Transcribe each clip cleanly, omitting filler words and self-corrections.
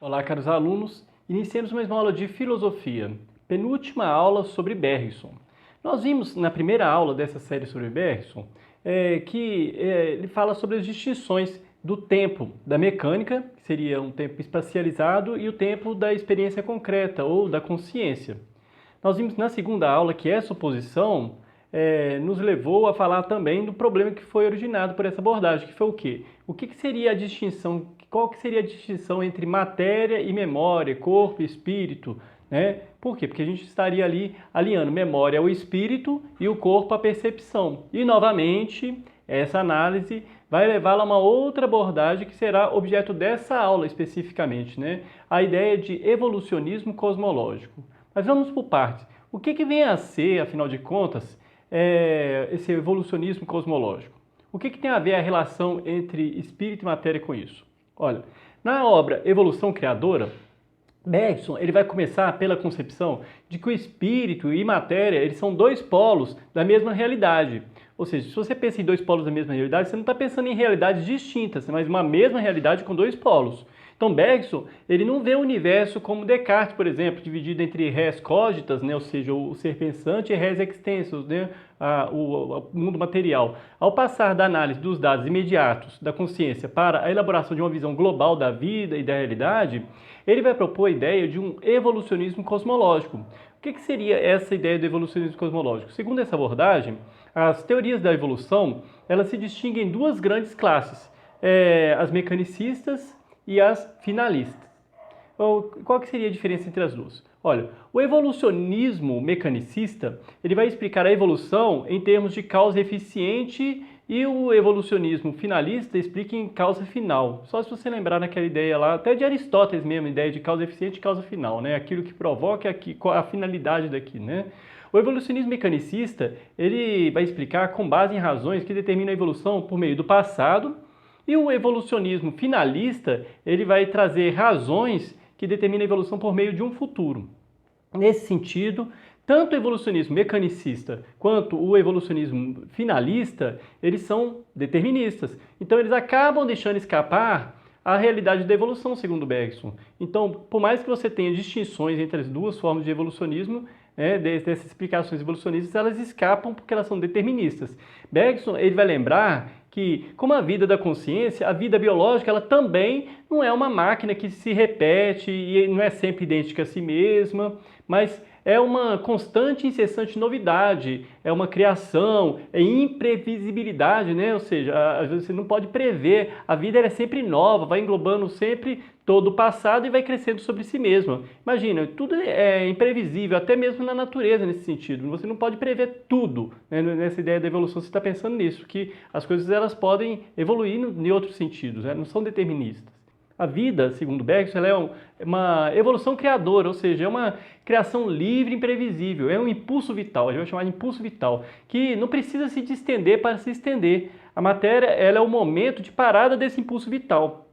Olá, caros alunos. Iniciamos mais uma aula de filosofia, penúltima aula sobre Bergson. Nós vimos na primeira aula dessa série sobre Bergson que ele fala sobre as distinções do tempo da mecânica, que seria um tempo espacializado, e o tempo da experiência concreta ou da consciência. Nós vimos na segunda aula que essa oposição nos levou a falar também do problema que foi originado por essa abordagem, que foi o quê? O que seria a distinção, qual que seria a distinção entre matéria e memória, corpo e espírito, né? Por quê? Porque a gente estaria ali alinhando memória ao espírito e o corpo à percepção. E, novamente, essa análise vai levá-la a uma outra abordagem que será objeto dessa aula especificamente, né? A ideia de evolucionismo cosmológico. Mas vamos por partes. O que vem a ser, afinal de contas, esse evolucionismo cosmológico? O que tem a ver a relação entre espírito e matéria com isso? Olha, na obra Evolução Criadora, Bergson ele vai começar pela concepção de que o espírito e matéria eles são dois polos da mesma realidade. Ou seja, se você pensa em dois polos da mesma realidade, você não está pensando em realidades distintas, mas uma mesma realidade com dois polos. Então, Bergson, ele não vê o universo como Descartes, por exemplo, dividido entre res cogitas, né, ou seja, o ser pensante, e res extensos, né, o mundo material. Ao passar da análise dos dados imediatos da consciência para a elaboração de uma visão global da vida e da realidade, ele vai propor a ideia de um evolucionismo cosmológico. O que seria essa ideia do evolucionismo cosmológico? Segundo essa abordagem, as teorias da evolução elas se distinguem em duas grandes classes, as mecanicistas e as finalistas. Qual que seria a diferença entre as duas? Olha, o evolucionismo mecanicista ele vai explicar a evolução em termos de causa eficiente e o evolucionismo finalista explica em causa final. Só se você lembrar naquela ideia lá, até de Aristóteles mesmo, ideia de causa eficiente e causa final, né? Aquilo que provoca a finalidade daqui, né? O evolucionismo mecanicista ele vai explicar com base em razões que determinam a evolução por meio do passado. E o evolucionismo finalista, ele vai trazer razões que determinam a evolução por meio de um futuro. Nesse sentido, tanto o evolucionismo mecanicista quanto o evolucionismo finalista, eles são deterministas. Então, eles acabam deixando escapar a realidade da evolução, segundo Bergson. Então, por mais que você tenha distinções entre as duas formas de evolucionismo, dessas explicações evolucionistas, elas escapam porque elas são deterministas. Bergson ele vai lembrar que, como a vida da consciência, a vida biológica ela também não é uma máquina que se repete e não é sempre idêntica a si mesma, mas é uma constante e incessante novidade, é uma criação, é imprevisibilidade, né? Ou seja, às vezes você não pode prever, a vida é sempre nova, vai englobando sempre todo o passado e vai crescendo sobre si mesma. Imagina, tudo é imprevisível, até mesmo na natureza nesse sentido. Você não pode prever tudo, né? Nessa ideia da evolução você está pensando nisso, que as coisas elas podem evoluir em outros sentidos, né? Não são deterministas. A vida, segundo Bergson, ela é uma evolução criadora, ou seja, é uma criação livre e imprevisível, é um impulso vital, a gente vai chamar de impulso vital, que não precisa se distender para se estender. A matéria ela é o momento de parada desse impulso vital.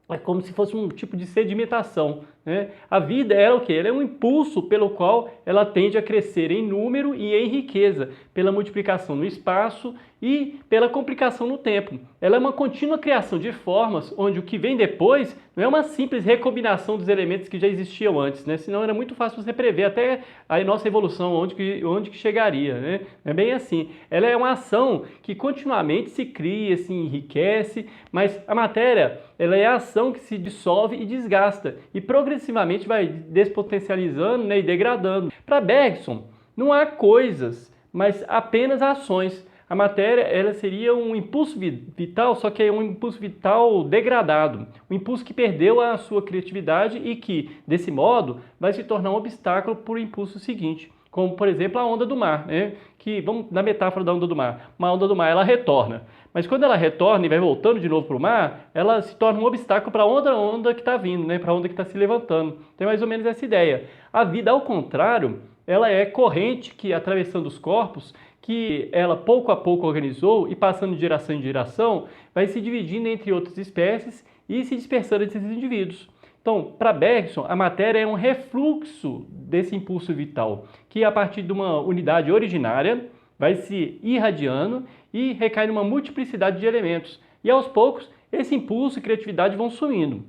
É como se fosse um tipo de sedimentação, né? A vida é o quê? Ela é um impulso pelo qual ela tende a crescer em número e em riqueza, pela multiplicação no espaço e pela complicação no tempo. Ela é uma contínua criação de formas, onde o que vem depois não é uma simples recombinação dos elementos que já existiam antes, né? Senão era muito fácil você prever até a nossa evolução, onde que chegaria, né? É bem assim. Ela é uma ação que continuamente se cria, se enriquece, mas a matéria ela é a ação que se dissolve e desgasta, e progressivamente vai despotencializando, né, e degradando. Para Bergson, não há coisas, mas apenas ações. A matéria ela seria um impulso vital, só que é um impulso vital degradado, um impulso que perdeu a sua criatividade e que, desse modo, vai se tornar um obstáculo para o impulso seguinte. Como, por exemplo, a onda do mar, né? Que, vamos na metáfora da onda do mar. Uma onda do mar, ela retorna. Mas quando ela retorna e vai voltando de novo para o mar, ela se torna um obstáculo para a onda que está vindo, né? Para a onda que está se levantando. Tem mais ou menos essa ideia. A vida, ao contrário, ela é corrente que, atravessando os corpos, que ela pouco a pouco organizou e passando de geração em geração, vai se dividindo entre outras espécies e se dispersando entre esses indivíduos. Então, para Bergson, a matéria é um refluxo desse impulso vital, que a partir de uma unidade originária vai se irradiando e recai numa multiplicidade de elementos. E aos poucos, esse impulso e criatividade vão sumindo.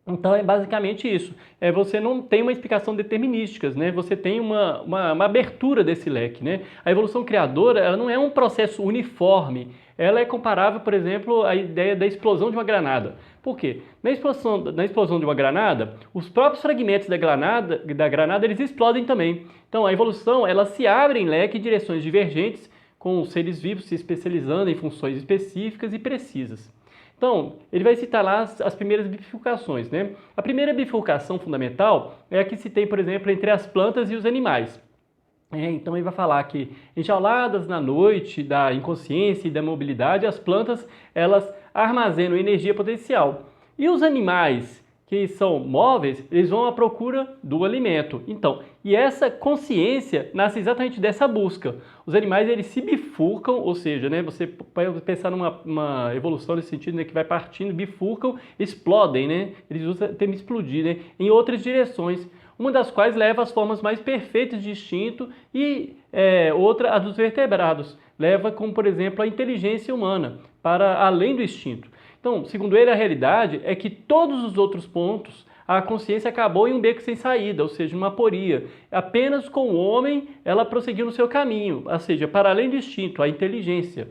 Então é basicamente isso. Você não tem uma explicação determinística, né? Você tem uma abertura desse leque, né? A evolução criadora, ela não é um processo uniforme. Ela é comparável, por exemplo, à ideia da explosão de uma granada. Por quê? Na explosão de uma granada, os próprios fragmentos da granada eles explodem também. Então a evolução, ela se abre em leque em direções divergentes, com os seres vivos se especializando em funções específicas e precisas. Então, ele vai citar lá as primeiras bifurcações, né? A primeira bifurcação fundamental é a que se tem, por exemplo, entre as plantas e os animais. Então, ele vai falar que, enjauladas na noite da inconsciência e da mobilidade, as plantas, elas armazenam energia potencial. E os animais que são móveis, eles vão à procura do alimento. Então, e essa consciência nasce exatamente dessa busca. Os animais, eles se bifurcam, ou seja, né, você pode pensar numa evolução nesse sentido, né, que vai partindo, bifurcam, explodem, né? Eles usam o termo explodir, né, em outras direções, uma das quais leva às formas mais perfeitas de instinto e outra a dos vertebrados. Leva, como por exemplo, a inteligência humana, para além do instinto. Então, segundo ele, a realidade é que todos os outros pontos, a consciência acabou em um beco sem saída, ou seja, uma aporia. Apenas com o homem ela prosseguiu no seu caminho, ou seja, para além do instinto, a inteligência.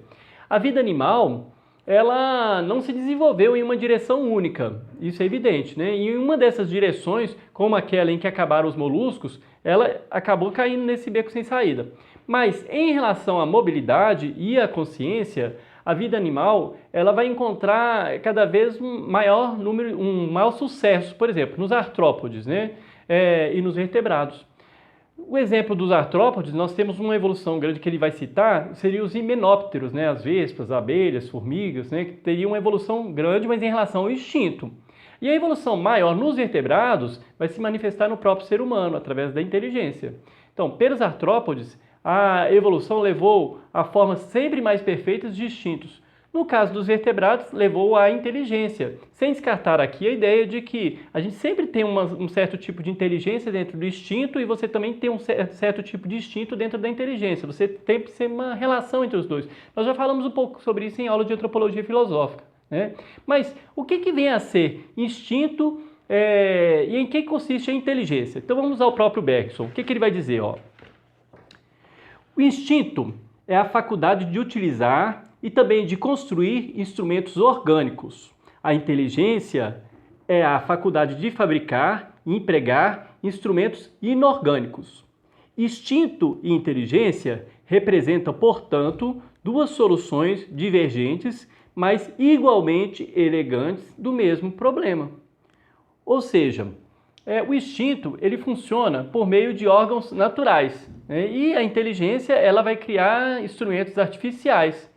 A vida animal, ela não se desenvolveu em uma direção única, isso é evidente, né? E em uma dessas direções, como aquela em que acabaram os moluscos, ela acabou caindo nesse beco sem saída. Mas em relação à mobilidade e à consciência, a vida animal ela vai encontrar cada vez um maior sucesso, por exemplo, nos artrópodes, né? E nos vertebrados. O exemplo dos artrópodes, nós temos uma evolução grande que ele vai citar, seria os himenópteros, né? As vespas, abelhas, formigas, né? Que teriam uma evolução grande, mas em relação ao instinto. E a evolução maior nos vertebrados vai se manifestar no próprio ser humano, através da inteligência. Então, pelos artrópodes, a evolução levou a formas sempre mais perfeitas de instintos. No caso dos vertebrados, levou à inteligência, sem descartar aqui a ideia de que a gente sempre tem um certo tipo de inteligência dentro do instinto e você também tem um certo tipo de instinto dentro da inteligência. Você tem que ser uma relação entre os dois. Nós já falamos um pouco sobre isso em aula de antropologia filosófica, né? Mas o que vem a ser instinto e em que consiste a inteligência? Então vamos ao próprio Bergson. O que ele vai dizer? O instinto é a faculdade de utilizar e também de construir instrumentos orgânicos. A inteligência é a faculdade de fabricar e empregar instrumentos inorgânicos. Instinto e inteligência representam, portanto, duas soluções divergentes, mas igualmente elegantes do mesmo problema. Ou seja, o instinto ele funciona por meio de órgãos naturais, né? E a inteligência ela vai criar instrumentos artificiais.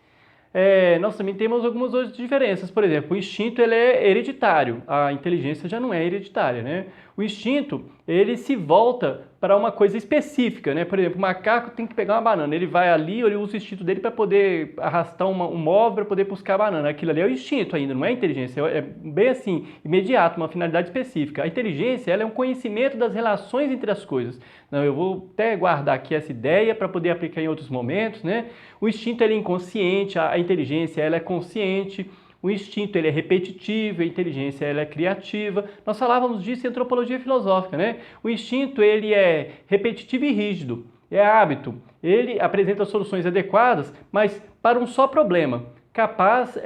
Nós também temos algumas outras diferenças. Por exemplo, o instinto ele é hereditário, a inteligência já não é hereditária, né? O instinto ele se volta para uma coisa específica, né? Por exemplo, o macaco tem que pegar uma banana, ele vai ali, ele usa o instinto dele para poder arrastar um móvel para poder buscar a banana. Aquilo ali é o instinto ainda, não é a inteligência, é bem assim, imediato, uma finalidade específica. A inteligência ela é um conhecimento das relações entre as coisas. Não, eu vou até guardar aqui essa ideia para poder aplicar em outros momentos, né? O instinto ele é inconsciente, a inteligência ela é consciente. O instinto ele é repetitivo, a inteligência ela é criativa. Nós falávamos disso em antropologia filosófica, né? O instinto ele é repetitivo e rígido, é hábito. Ele apresenta soluções adequadas, mas para um só problema, capaz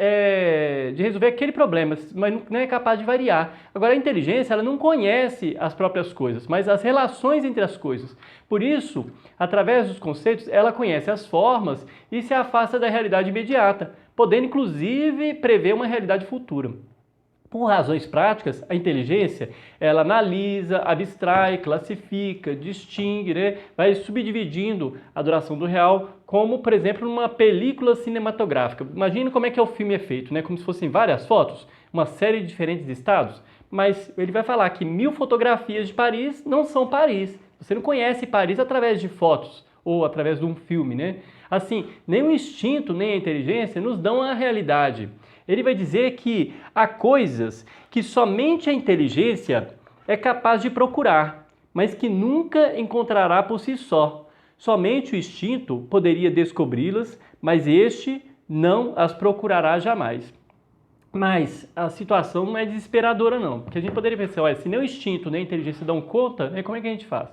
de resolver aquele problema, mas não é capaz de variar. Agora a inteligência ela não conhece as próprias coisas, mas as relações entre as coisas. Por isso, através dos conceitos, ela conhece as formas e se afasta da realidade imediata, podendo inclusive prever uma realidade futura. Por razões práticas, a inteligência ela analisa, abstrai, classifica, distingue, né? Vai subdividindo a duração do real, como por exemplo numa película cinematográfica. Imagina como é que o filme é feito, né? Como se fossem várias fotos, uma série de diferentes estados, mas ele vai falar que 1000 fotografias de Paris não são Paris. Você não conhece Paris através de fotos ou através de um filme, né? Assim, nem o instinto, nem a inteligência nos dão a realidade. Ele vai dizer que há coisas que somente a inteligência é capaz de procurar, mas que nunca encontrará por si só. Somente o instinto poderia descobri-las, mas este não as procurará jamais. Mas a situação não é desesperadora, não. Porque a gente poderia pensar, olha, se nem o instinto nem a inteligência dão conta, né, como é que a gente faz?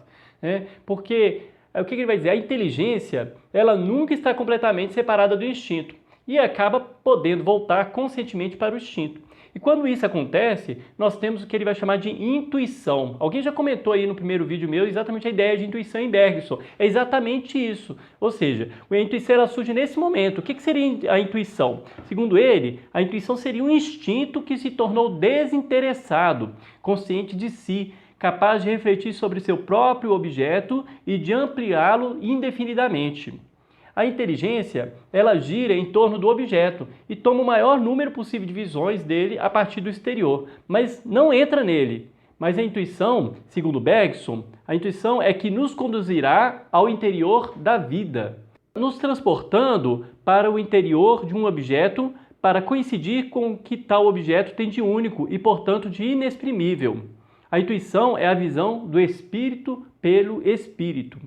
Porque o que ele vai dizer? A inteligência, ela nunca está completamente separada do instinto e acaba podendo voltar conscientemente para o instinto. E quando isso acontece, nós temos o que ele vai chamar de intuição. Alguém já comentou aí no primeiro vídeo meu exatamente a ideia de intuição em Bergson. É exatamente isso. Ou seja, a intuição ela surge nesse momento. O que seria a intuição? Segundo ele, a intuição seria um instinto que se tornou desinteressado, consciente de si, capaz de refletir sobre seu próprio objeto e de ampliá-lo indefinidamente. A inteligência, ela gira em torno do objeto e toma o maior número possível de visões dele a partir do exterior, mas não entra nele. Mas a intuição, segundo Bergson, a intuição é que nos conduzirá ao interior da vida, nos transportando para o interior de um objeto para coincidir com o que tal objeto tem de único e, portanto, de inexprimível. A intuição é a visão do espírito pelo espírito.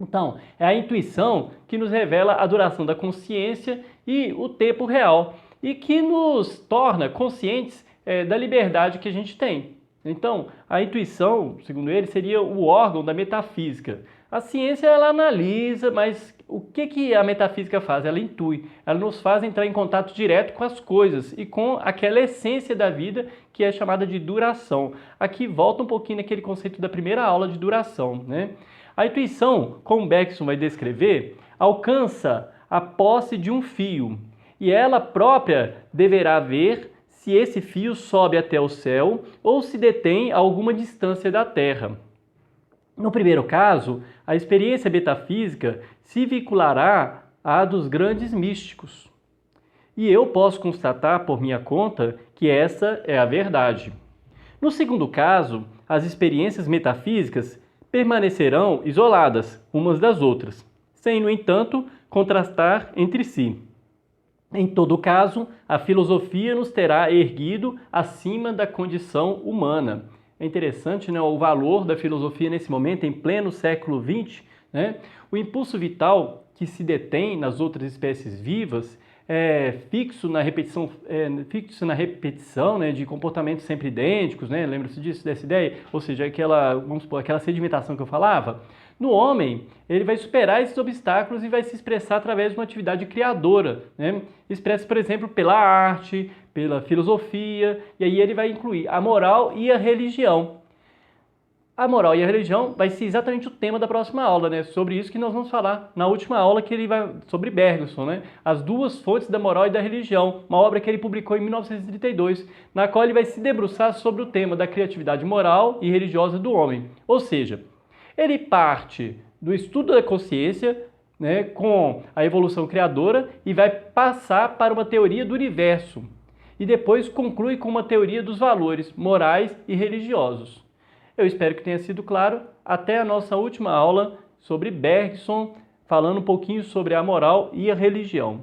Então, é a intuição que nos revela a duração da consciência e o tempo real e que nos torna conscientes da liberdade que a gente tem. Então, a intuição, segundo ele, seria o órgão da metafísica. A ciência, ela analisa, mas o que a metafísica faz? Ela intui, ela nos faz entrar em contato direto com as coisas e com aquela essência da vida que é chamada de duração. Aqui volta um pouquinho naquele conceito da primeira aula de duração, né? A intuição, como Bergson vai descrever, alcança a posse de um fio e ela própria deverá ver se esse fio sobe até o céu ou se detém a alguma distância da Terra. No primeiro caso, a experiência metafísica se vinculará à dos grandes místicos. E eu posso constatar por minha conta que essa é a verdade. No segundo caso, as experiências metafísicas permanecerão isoladas umas das outras, sem, no entanto, contrastar entre si. Em todo caso, a filosofia nos terá erguido acima da condição humana. É interessante, né, o valor da filosofia nesse momento, em pleno século XX, né? O impulso vital que se detém nas outras espécies vivas fixo na repetição, né, de comportamentos sempre idênticos, né? Lembra-se dessa ideia? Ou seja, vamos supor, aquela sedimentação que eu falava. No homem, ele vai superar esses obstáculos e vai se expressar através de uma atividade criadora, né? Expressa, por exemplo, pela arte, pela filosofia, e aí ele vai incluir a moral e a religião. A moral e a religião vai ser exatamente o tema da próxima aula, né? Sobre isso que nós vamos falar na última aula que ele vai sobre Bergson, né? As duas fontes da moral e da religião, uma obra que ele publicou em 1932, na qual ele vai se debruçar sobre o tema da criatividade moral e religiosa do homem. Ou seja, ele parte do estudo da consciência, né, com a evolução criadora e vai passar para uma teoria do universo e depois conclui com uma teoria dos valores morais e religiosos. Eu espero que tenha sido claro. Até a nossa última aula sobre Bergson, falando um pouquinho sobre a moral e a religião.